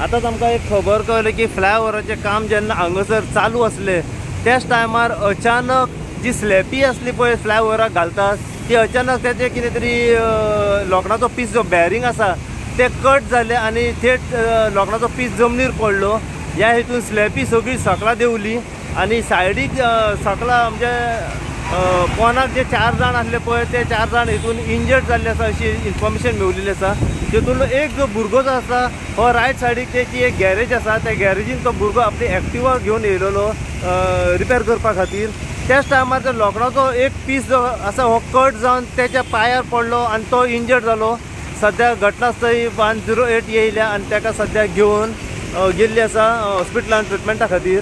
आताच आमकां एक खबर कळली की फ्लायओवराचें काम जेन्ना हांगासर चालू असले त्याच टायमार अचानक जी स्लॅपी असली पळय फ्लायओवराक घालतात ती अचानक त्याचे कितें तरी लोखणाचो पीस जो बॅरिंग आसा ते कट जाले आनी थेट लोखणाचो पीस जमनीर पडलो। ह्या हेतून स्लॅपी सगळी सकलां देंवली आनी सायडीक सकलां म्हणजे पोनाक जे 4 जाण आसले पळय ते 4 जाण हितून इंजर्ड जाल्ले आसा अशी इन्फॉर्मेशन मेळिल्ली आसा। तितूंतलो एक जो भुरगो जो आसा हो रायट सायडीक तेची एक गॅरेज आसा त्या गॅरेजीन तो भुरगो आपली एक्टिवा घेवन येयलेलो रिपेर करपा खातीर। त्याच टायमार जो लोखणाचो एक पीस जो आसा हो कट जावन त्याच्या पायार पडलो आनी तो इंजर्ड जालो। सद्या घटनास्थळी 108 येयल्या आनी ताका सद्या घेवन गेल्ली आसा हॉस्पिटलांत ट्रिटमेंटा खातीर।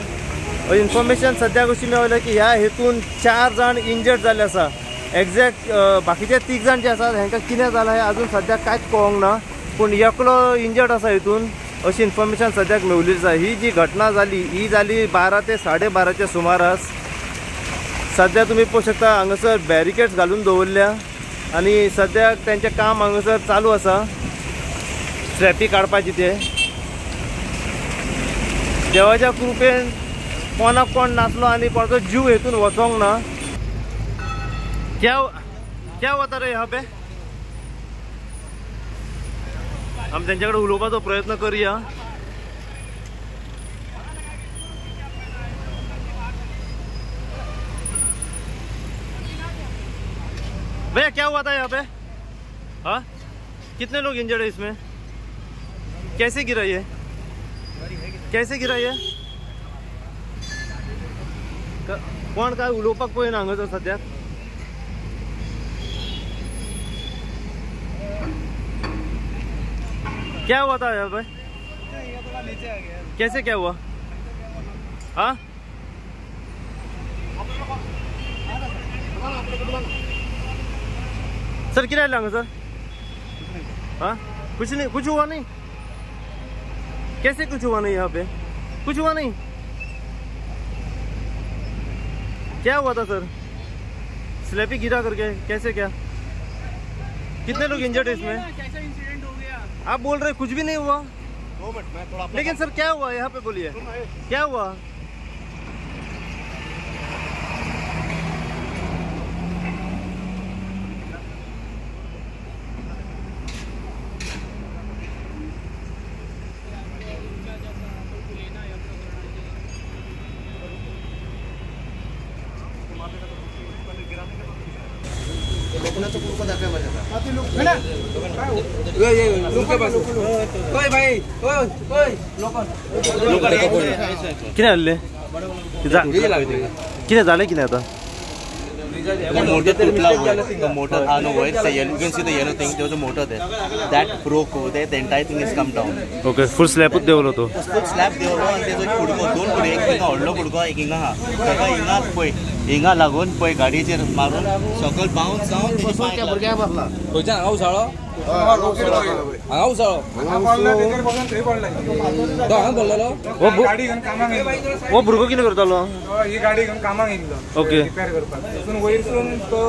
इन्फॉर्मेशन सद्याक अशी मेळ्ळी की ह्या हेतून 4 जाण इंजर्ड जाल्ले आसा। एक्झॅक्ट बाकीचे 3 जाण जे आसात हांकां कितें जालां हें अजून सद्याक कांयच कळोंक ना, पूण एकलो इंजर्ड आसा हितून अशी इन्फॉर्मेशन सद्याक मेळिल्ली आसा। ही जी घटना जाली ही जाली 12 ते 12:30च्या सुमारास। सद्या तुम्ही पळोवंक शकता हांगासर बॅरिकेड्स घालून दवरल्या आनी सद्याक तेंचें काम हांगासर चालू आसा स्लॅपी काडपाची ते। देवाच्या कृपेन कोणाक कोण नासलो आनी कोणाचो जीव हेतून वचोंक ना। क्या होता रे यहाँ पे? आमी तेंचे कडेन उलोवपाचो प्रयत्न करूया। भैया क्या हुआ था यहाँ पे? हाँ, कितने लोग इंजर्ड है इसमें? कैसे गिरा ये? कैसे गिरा ये? कोण काय उलोवपाक पळयना हांगासर सद्याक। क्या हुआ था यहाँ पे? कैसे क्या हुआ? हाँ सर कितना लेंगे सर? हाँ कुछ नहीं, कुछ हुआ नहीं? कैसे कुछ हुआ नहीं? यहाँ पे कुछ हुआ नहीं? क्या हुआ था सर? स्लैपी गिरा करके कैसे क्या? कितने लोग इंजर्ड है इसमें? कैसा इंसिडेंट हो गया? आप बोल रहे कुछ भी नहीं हुआ। 2 मिनट मैं थोड़ा, लेकिन सर क्या हुआ यहाँ पे बोलिए, क्या हुआ? किती झालं की नाही आता? motor tutla हुआ है, the motor no it the yellow, you can see the yellow thing, there was a motor there that broke over there, the entire thing has come down. Okay, full slap देवलो तो full slap देवलो आणि त्याचा एक फुडको दोन फुडे एक हिंगा ओढलो फुडको एक हिंगा हा ताका हिंगा पय हिंगा लागून पय गाडीचेर मारून सकल बाउन्स जावन बसून त्या भुरग्या बसला खंयच्या हांगा उसाळो हांगा उसाळो तेजेर बसून थंय पडला तो हांगा पडलेलो गाडी घेवन कामाक गेलो वो भुरगो कितें करतालो ही गाडी घेवन कामाक गेलो ओके रिपेअर करपाक तितून वयरसून तो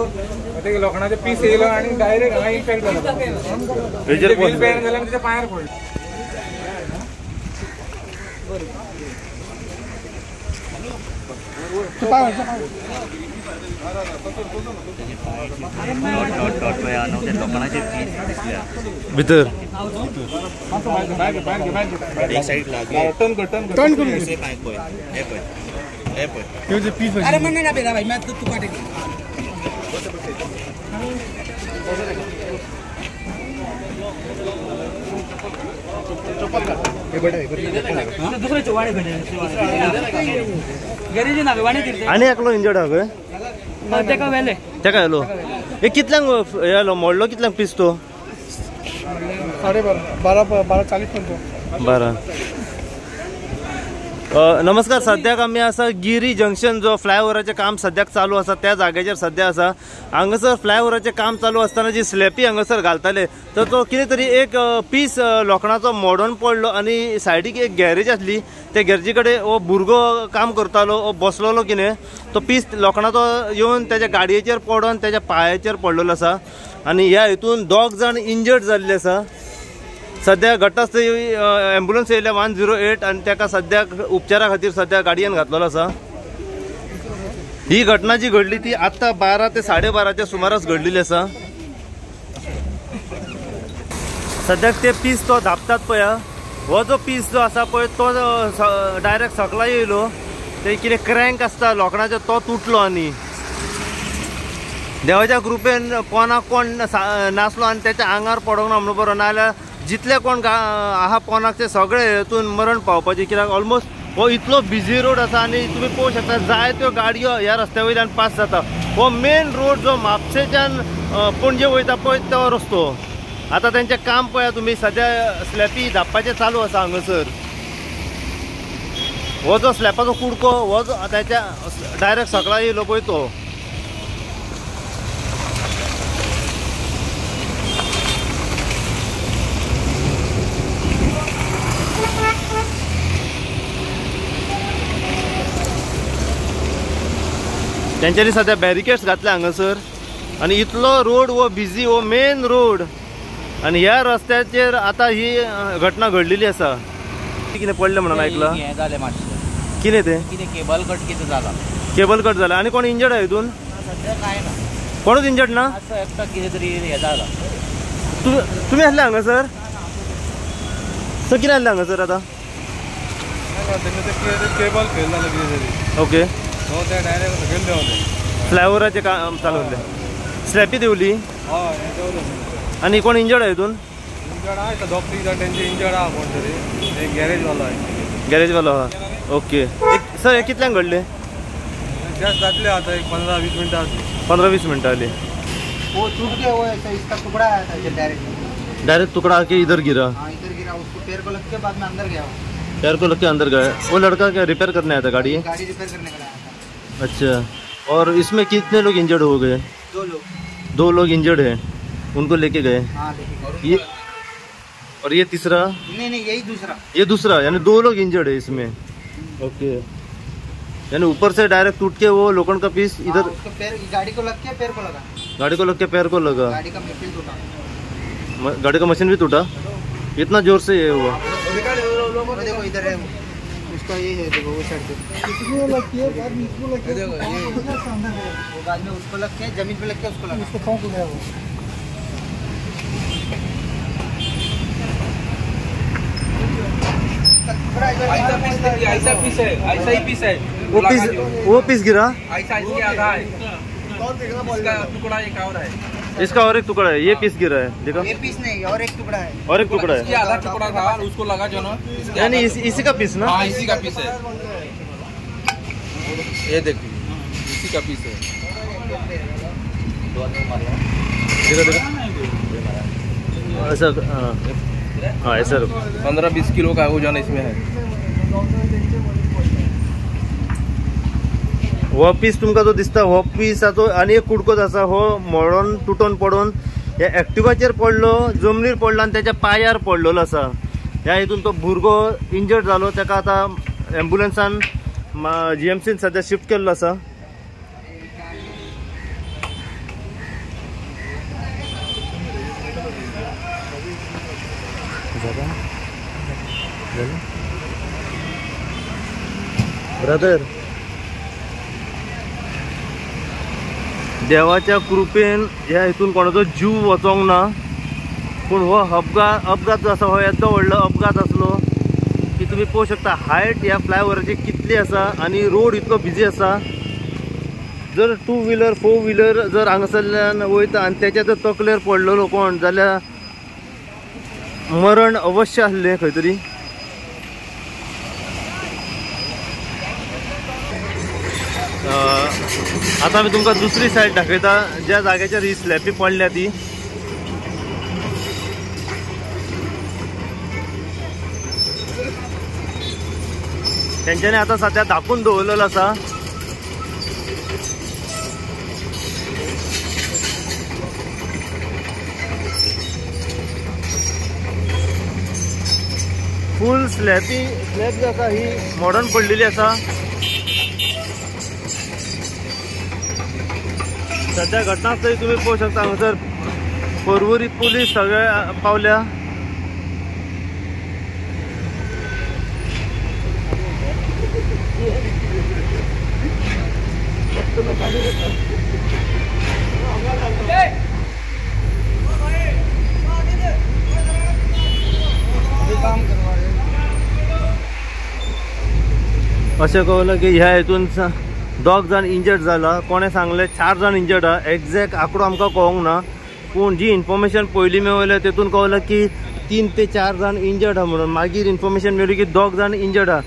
ते लोखणाचे पीस येयलो आणि डायरेक्ट हांगा इम्पॅक्ट जालो तेजेर व्हील बँड जाल्यार त्याच्या पायार पडलो भितर एक साइड लागे टर्न करून ऐसे पाय पय हे पय ते पीस अरे मन ना बेरा भाई मैं तू काटे हे बेटा दुसरे चोवाडे गॅरेज ना वाणी तिरते आणि एकलो इंजर्ड हा गय तेका वेले तेका येलो हे कितल्यांक येलो मोडलो कितल्यांक पीस तो 12:40 पर्यंत 12 नमस्कार सद्याक आमी आसा गिरी जंक्शन जो फ्लायओवराचें काम सद्याक चालू आसा त्या जाग्याचेर सद्या आसा हांगासर फ्लायओवराचें काम चालू आसतना जी स्लॅपी हांगासर घालताले तर तो कितें तरी एक पीस लोखणाचो मोडून पडलो आनी सायडीक एक गॅरेज आसली त्या गॅरेजी कडेन हो भुरगो काम करतालो हो बसलोलो कितें तो पीस लोखणाचो येवन त्याच्या गाडयेचेर पडोन त्याच्या पायाचेर पडलेलो आसा आनी ह्या हितून 2 जाण इंजर्ड जाल्ले आसा सध्या घटनास्थळी ॲम्ब्युलन्स येयल्या 108 आणि ताका सध्या उपचारा खातीर सध्या गाडयेन घातलेलो आसा। ही घटना जी घडली ती आत्ता 12 ते 12:30च्या सुमारास घडलेली आसा। सद्याक ते पीस तो धापतात पळय, हो जो पीस जो आसा पळय तो डायरेक्ट सकला येयलो, ते कितें क्रँक आसता लोखणाचो तो तुटलो आनी देवाच्या कृपेन कोणाक कोण नासलो आणि त्याच्या आंगार पडोंक ना म्हणून बरो, नाल्यार जितले कोण आहा पोनाक ते सगळे हेतून मरण पावपाचे। कित्याक ऑलमोस्ट हो इतलो बिजी रोड आसा आणि तुम्ही पळोवंक शकता जाय त्यो गाडयो ह्या रस्त्या वयल्यान पास जाता। हो मेन रोड जो म्हापशेच्यान पणजे वयता पळय तो रस्तो, आता त्यांचे काम पळया तुम्ही, सध्या स्लॅपी धापपाचे चालू आसा हांगासर। हो जो स्लॅपाचो कुडको हो जो त्याच्या डायरेक्ट सकला येयलो पळय तो। त्यांच्यानी सध्या बॅरिकेड्स घातले हांगासर आणि इतलो रोड वो बिजी, वो मेन रोड आणि ह्या रस्त्याचेर आता ही घटना घडलेली आसा। कितें पडलें म्हणून ऐकलं, हे जालें मातशें कितें तें कितें केबल कट कितें जाला, केबल कट जाला आणि कोण इंजर्ड आहे हितून? सध्या काय ना, कोणूच इंजर्ड ना? असं एकटा कितें तरी हे जाला। तुम्ही आसले हांगासर? सर कितें आसले हांगासर आता? केबल फेल झालं कितें तरी, ओके, हो ते डायरेक्ट सकयल देवले, फ्लायओव्हराचें काम चालू आसलें, स्लॅपी देवली हय हे देवले। आणि कोण इंजर्ड आहे हितून? इंजर्ड आहे, 2-3 जण त्यांचे इंजर्ड आहा, कोण तरी एक गॅरेजवालो आहे। गॅरेजवालो हा, ओके। सर हे कितल्यांक घडले? जस्ट जातले आता एक 15-20 मिनटां। 15-20 मिनटं आली। वो टूट गया, वो ऐसा इसका टुकड़ा आया था डायरेक्ट डायरेक्ट टुकड़ा आके इधर गिरा, हाँ इधर गिरा, उसको पैर को लग के बाद में अंदर गया, पैर को लग के अंदर गया। वो लड़का क्या रिपेयर करने आया था गाड़ी? गाड़ी रिपेयर करने के लिए आया था। अच्छा, और इसमें कितने लोग इंजर्ड हो गए? 2 लोग। 2 लोग इंजर्ड हैं, उनको लेके गए। हाँ लेके ये और ये तीसरा? नहीं यही दूसरा। ये दूसरा, यानी 2 लोग इंजर्ड है इसमें। ओके, यानी ऊपर से डायरेक्ट टूट के वो लोखंड का पीस इधर उसको पैर, गाड़ी को लग के पैर को लगा, गाड़ी को लग के पैर को लगा, गाड़ी का मशीन टूटा, गाड़ी का मशीन भी टूटा। इतना जोर से ये हुआ? वो देखो इधर है उसका, ये है देखो वो साइड पे, इसको लग के बाद में इसको लग के, वो बाद में उसको लग के जमीन पे लग के उसको लगा, उसको फौंक गया वो। ऐसा पीस है, ऐसा ही पीस है। वो पीस गिरा, ऐसा इसके आधा है, इसका टुकड़ा एक और है, इसका और एक टुकड़ा है, ये पीस गिरा है देखो। ये पीस नहीं और एक टुकड़ा है, और एक टुकड़ा इसके है, आधा टुकड़ा था उसको लगा जो ना, यानी इसी का पीस ना? हाँ इसी का पीस है, ये देखिए इसी का पीस है। देखो देखो ऐसा, हाँ ऐसा 15-20 किलो का वजन इसमें है। हो पीस तुमका जो दिसता हो पीस तो आणि एक कुडकोच आसा, हो मोडून तुटून पडून या एक्टिवाचेर पडलो, जमनीर पडलो आणि त्याच्या पायार पडलेलो आसा। ह्या हितून तो भुरगो इंजर्ड जालो, ताका आता ॲम्ब्युलन्सान GMCन सध्या शिफ्ट केल्लो आसा। ब्रदर, देवाच्या कृपेन ह्या हितून कोणाचो जीव वचोंक ना, पण हो अपघात जो आसा हो येदो व्हडलो अपघात आसलो की तुम्ही पळोवंक शकता हायट ह्या फ्लायओव्हराची कितली आसा आणि रोड इतलो बिजी आसा। जर 2 व्हीलर 4 व्हीलर जर हांगासरल्यान वयता आणि त्याच्या जर तकलेर पडलेलो कोण जाल्यार मरण अवश्य आसलें खंय तरी। आता मी तुमका दुसरी साईड दाखयता, ज्या जाग्याचेर ही स्लॅपी पडल्या ती। त्यांच्यानी आता सध्या धापून दवरलेलो आसा। फुल स्लॅप जी आसा ही मॉडर्न पडलेली आसा। सध्या घटनास्थळी तुम्ही पळोवंक शकता हांगासर पर्वरी पुलीस सगळे पावल्या। अशें कळलं की ह्या हितून 2 जण इंजर्ड जाला. कोणे सांगले 4 जण इंजर्ड हा. एक्झॅक्ट आंकडो आमकां कळोंक ना, पूण जी इन्फॉर्मेशन पयलीं मेळयल्या तेतून कळलं की 3 ते 4 जण इंजर्ड हा म्हणून. मागीर इन्फॉर्मेशन मेळ्ळी की 2 जण इंजर्ड हा.